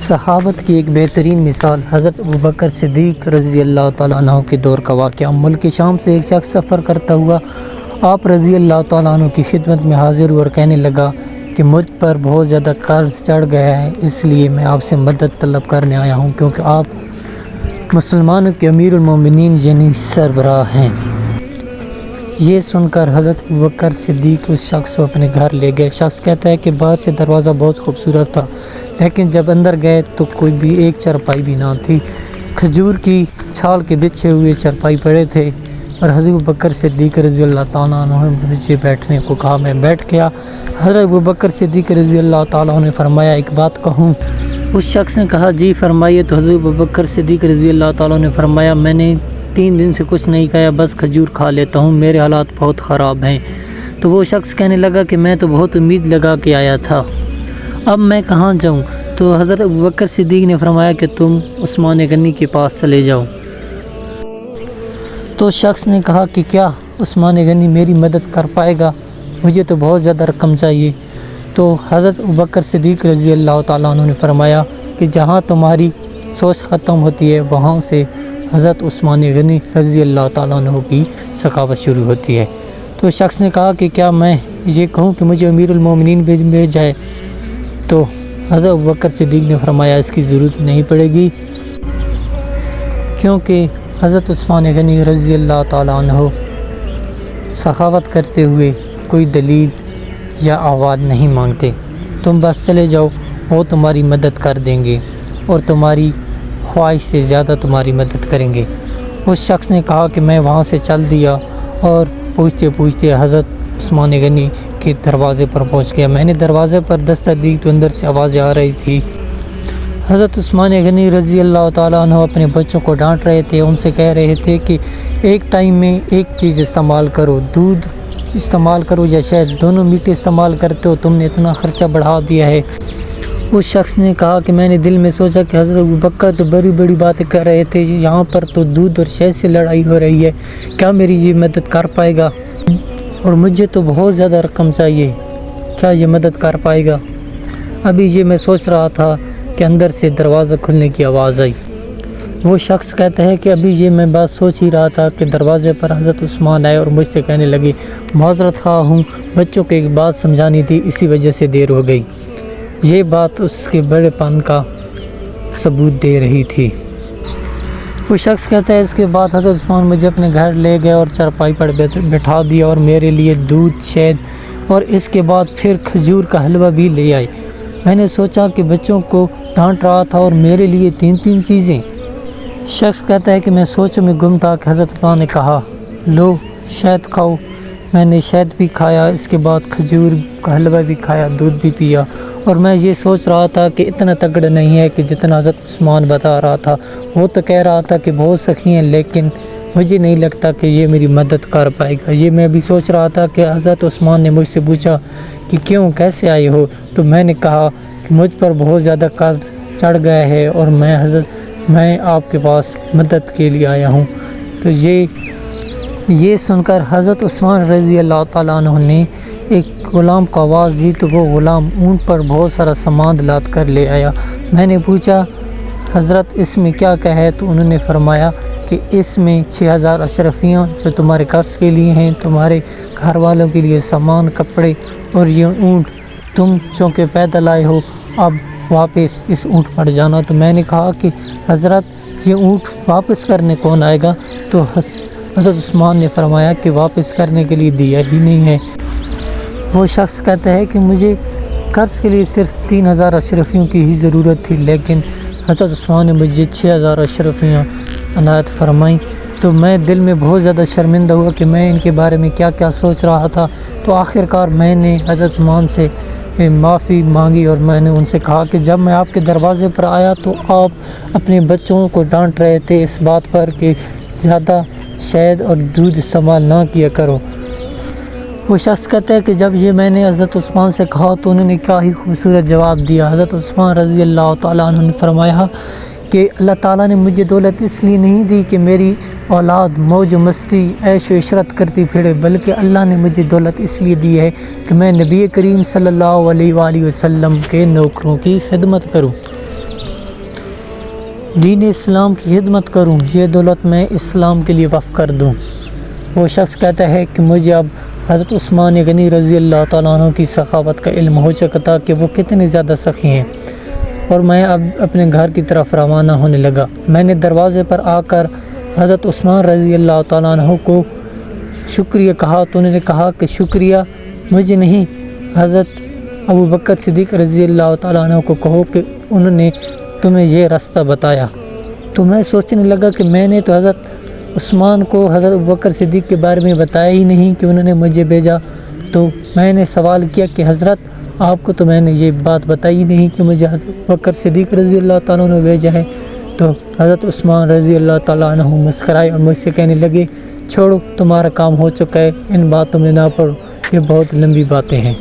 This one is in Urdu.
صحابت کی ایک بہترین مثال حضرت ابوبکر صدیق رضی اللہ تعالیٰ عنہ کے دور کا واقعہ۔ ملک شام سے ایک شخص سفر کرتا ہوا آپ رضی اللہ تعالیٰ عنہ کی خدمت میں حاضر ہوا اور کہنے لگا کہ مجھ پر بہت زیادہ قرض چڑھ گیا ہے، اس لیے میں آپ سے مدد طلب کرنے آیا ہوں، کیونکہ آپ مسلمانوں کے امیر المومنین یعنی سربراہ ہیں۔ یہ سن کر حضرت ابوبکر صدیق اس شخص کو اپنے گھر لے گئے۔ شخص کہتا ہے کہ باہر سے دروازہ بہت خوبصورت تھا، لیکن جب اندر گئے تو کوئی بھی ایک چارپائی بھی نہ تھی۔ کھجور کی چھال کے بچھے ہوئے چارپائی پڑے تھے اور حضرت ابوبکر صدیق رضی اللہ تعالیٰ عنہ نے مجھے بیٹھنے کو کہا، میں بیٹھ گیا۔ حضرت ابوبکر صدیق رضی اللہ تعالیٰ عنہ نے فرمایا ایک بات کہوں؟ اس شخص نے کہا جی فرمائیے۔ تو حضرت ابوبکر صدیق رضی اللہ تعالیٰ عنہ نے فرمایا میں نے 3 دن سے کچھ نہیں کھایا، بس کھجور کھا لیتا ہوں، میرے حالات بہت خراب ہیں۔ تو وہ شخص کہنے لگا کہ میں تو بہت امید لگا کے آیا تھا، اب میں کہاں جاؤں؟ تو حضرت ابوبکر صدیق نے فرمایا کہ تم عثمان غنی کے پاس چلے جاؤ۔ تو شخص نے کہا کہ کیا عثمان غنی میری مدد کر پائے گا؟ مجھے تو بہت زیادہ رقم چاہیے۔ تو حضرت ابوبکر صدیق رضی اللہ تعالیٰ عنہ نے فرمایا کہ جہاں تمہاری سوچ ختم ہوتی ہے وہاں سے حضرت عثمان غنی رضی اللہ تعالیٰ عنہ کی سخاوت شروع ہوتی ہے۔ تو شخص نے کہا کہ کیا میں یہ کہوں کہ مجھے امیر المومنین بھیج جائے؟ تو حضرت ابوبکر صدیق نے فرمایا اس کی ضرورت نہیں پڑے گی، کیونکہ حضرت عثمان غنی رضی اللہ تعالیٰ عنہ سخاوت کرتے ہوئے کوئی دلیل یا آواز نہیں مانگتے، تم بس چلے جاؤ، وہ تمہاری مدد کر دیں گے اور تمہاری خواہش سے زیادہ تمہاری مدد کریں گے۔ اس شخص نے کہا کہ میں وہاں سے چل دیا اور پوچھتے پوچھتے حضرت عثمان غنی کے دروازے پر پہنچ گیا۔ میں نے دروازے پر دستک دی تو اندر سے آوازیں آ رہی تھی۔ حضرت عثمان غنی رضی اللہ تعالیٰ عنہ اپنے بچوں کو ڈانٹ رہے تھے، ان سے کہہ رہے تھے کہ ایک ٹائم میں ایک چیز استعمال کرو، دودھ استعمال کرو یا شہد، دونوں میٹھے استعمال کرتے ہو، تم نے اتنا خرچہ بڑھا دیا ہے۔ اس شخص نے کہا کہ میں نے دل میں سوچا کہ حضرت ابوبکر تو بڑی بڑی باتیں کر رہے تھے، یہاں پر تو دودھ اور شہد سے لڑائی ہو رہی ہے، کیا میری یہ مدد کر پائے گا؟ اور مجھے تو بہت زیادہ رقم چاہیے، کیا یہ مدد کر پائے گا؟ ابھی یہ میں سوچ رہا تھا کہ اندر سے دروازہ کھلنے کی آواز آئی۔ وہ شخص کہتا ہے کہ ابھی یہ میں بات سوچ ہی رہا تھا کہ دروازے پر حضرت عثمان آئے اور مجھ سے کہنے لگے معذرت خواہ ہوں، بچوں کو ایک بات سمجھانی تھی، اسی وجہ سے دیر ہو گئی۔ یہ بات اس کے بڑے پن کا ثبوت دے رہی تھی۔ وہ شخص کہتا ہے اس کے بعد حضرت عثمان مجھے اپنے گھر لے گئے اور چارپائی پر بٹھا دیا اور میرے لیے دودھ، شہد اور اس کے بعد پھر کھجور کا حلوہ بھی لے آئے۔ میں نے سوچا کہ بچوں کو ڈانٹ رہا تھا اور میرے لیے 3 چیزیں۔ شخص کہتا ہے کہ میں سوچوں میں گم تھا کہ حضرت عثمان نے کہا لو شہد کھاؤ، میں نے شہد بھی کھایا، اس کے بعد کھجور کا حلوہ بھی کھایا، دودھ بھی پیا، اور میں یہ سوچ رہا تھا کہ اتنا تگڑا نہیں ہے کہ جتنا حضرت عثمان بتا رہا تھا۔ وہ تو کہہ رہا تھا کہ بہت سخی ہیں، لیکن مجھے نہیں لگتا کہ یہ میری مدد کر پائے گا۔ یہ میں بھی سوچ رہا تھا کہ حضرت عثمان نے مجھ سے پوچھا کہ کیوں، کیسے آئے ہو؟ تو میں نے کہا کہ مجھ پر بہت زیادہ قرض چڑھ گیا ہے اور میں آپ کے پاس مدد کے لیے آیا ہوں۔ تو یہ سن کر حضرت عثمان رضی اللہ تعالیٰ عنہ نے ایک غلام کو آواز دی تو وہ غلام اونٹ پر بہت سارا سامان لاد کر لے آیا۔ میں نے پوچھا حضرت اس میں کیا ہے؟ تو انہوں نے فرمایا کہ اس میں 6000 اشرفیاں جو تمہارے قرض کے لیے ہیں، تمہارے گھر والوں کے لیے سامان، کپڑے، اور یہ اونٹ تم چونکہ پیدل آئے ہو، اب واپس اس اونٹ پر جانا۔ تو میں نے کہا کہ حضرت یہ اونٹ واپس کرنے کون آئے گا؟ تو حضرت عثمان نے فرمایا کہ واپس کرنے کے لیے دیا بھی نہیں ہے۔ وہ شخص کہتا ہے کہ مجھے قرض کے لیے صرف 3000 اشرفیوں کی ہی ضرورت تھی، لیکن حضرت عثمان نے مجھے 6000 اشرفیاں عنایت فرمائیں۔ تو میں دل میں بہت زیادہ شرمندہ ہوا کہ میں ان کے بارے میں کیا سوچ رہا تھا۔ تو آخر کار میں نے حضرت عثمان سے معافی مانگی اور میں نے ان سے کہا کہ جب میں آپ کے دروازے پر آیا تو آپ اپنے بچوں کو ڈانٹ رہے تھے اس بات پر کہ زیادہ شہد اور دودھ استعمال نہ کیا کرو۔ وہ شخص کہتا ہے کہ جب یہ میں نے حضرت عثمان سے کہا تو انہوں نے کیا ہی خوبصورت جواب دیا۔ حضرت عثمان رضی اللہ تعالیٰ عنہ نے فرمایا کہ اللہ تعالیٰ نے مجھے دولت اس لیے نہیں دی کہ میری اولاد موج و مستی، عیش و عشرت کرتی پھرے، بلکہ اللہ نے مجھے دولت اس لیے دی ہے کہ میں نبی کریم صلی اللہ علیہ وآلہ وسلم کے نوکروں کی خدمت کروں۔ دین اسلام کی خدمت کروں، یہ دولت میں اسلام کے لیے وقف کر دوں۔ وہ شخص کہتا ہے کہ مجھے اب حضرت عثمان غنی رضی اللہ تعالیٰ عنہ کی سخاوت کا علم ہو چکا تھا کہ وہ کتنے زیادہ سخی ہیں، اور میں اب اپنے گھر کی طرف روانہ ہونے لگا۔ میں نے دروازے پر آ کر حضرت عثمان رضی اللہ تعالیٰ عنہ کو شکریہ کہا تو انہوں نے کہا کہ شکریہ مجھے نہیں، حضرت ابو بکر صدیق رضی اللہ تعالیٰ عنہ کو کہو کہ انہوں نے تمہیں یہ راستہ بتایا۔ تو میں سوچنے لگا کہ میں نے تو حضرت عثمان کو حضرت ابو بکر صدیق کے بارے میں بتایا ہی نہیں کہ انہوں نے مجھے بھیجا۔ تو میں نے سوال کیا کہ حضرت آپ کو تو میں نے یہ بات بتائی نہیں کہ مجھے حضرت ابو بکر صدیق رضی اللہ تعالیٰ عنہ نے بھیجا ہے۔ تو حضرت عثمان رضی اللہ تعالیٰ عنہ مسکرائے اور مجھ سے کہنے لگے چھوڑو، تمہارا کام ہو چکا ہے، ان باتوں میں نہ پڑو، یہ بہت لمبی باتیں ہیں۔